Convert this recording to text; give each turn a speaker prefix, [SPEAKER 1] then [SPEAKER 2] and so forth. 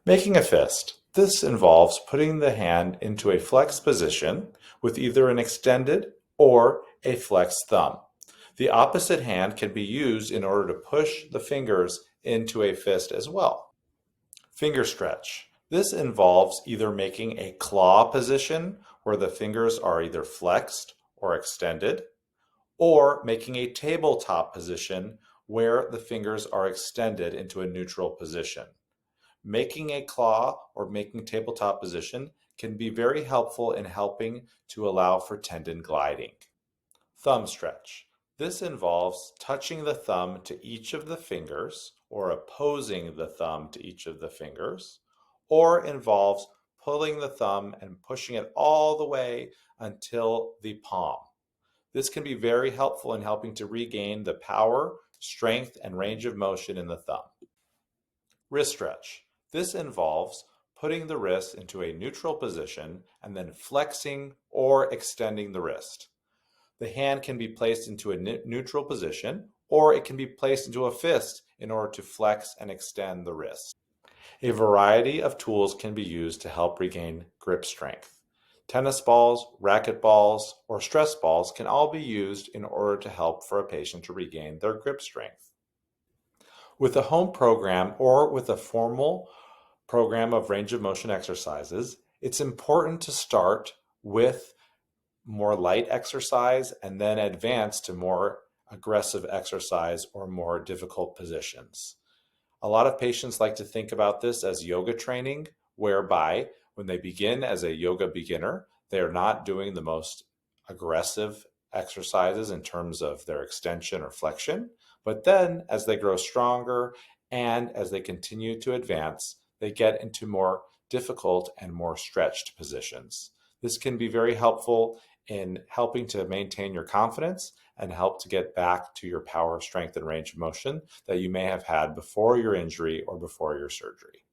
[SPEAKER 1] Making a fist. This involves putting the hand into a flexed position with either an extended or a flexed thumb. The opposite hand can be used in order to push the fingers into a fist as well. Finger stretch. This involves either making a claw position where the fingers are either flexed or extended, or making a tabletop position where the fingers are extended into a neutral position. Making a claw or making tabletop position can be very helpful in helping to allow for tendon gliding. Thumb stretch. This involves touching the thumb to each of the fingers or opposing the thumb to each of the fingers, or involves pulling the thumb and pushing it all the way until the palm. This can be very helpful in helping to regain the power, strength, and range of motion in the thumb. Wrist stretch. This involves putting the wrist into a neutral position and then flexing or extending the wrist. The hand can be placed into a neutral position, or it can be placed into a fist in order to flex and extend the wrist. A variety of tools can be used to help regain grip strength. Tennis balls, racket balls, or stress balls can all be used in order to help for a patient to regain their grip strength. With a home program or with a formal program of range of motion exercises, it's important to start with more light exercise and then advance to more aggressive exercise or more difficult positions. A lot of patients like to think about this as yoga training, whereby when they begin as a yoga beginner, they are not doing the most aggressive exercises in terms of their extension or flexion. But then as they grow stronger and as they continue to advance, they get into more difficult and more stretched positions. This can be very helpful in helping to maintain your confidence and help to get back to your power, strength, and range of motion that you may have had before your injury or before your surgery.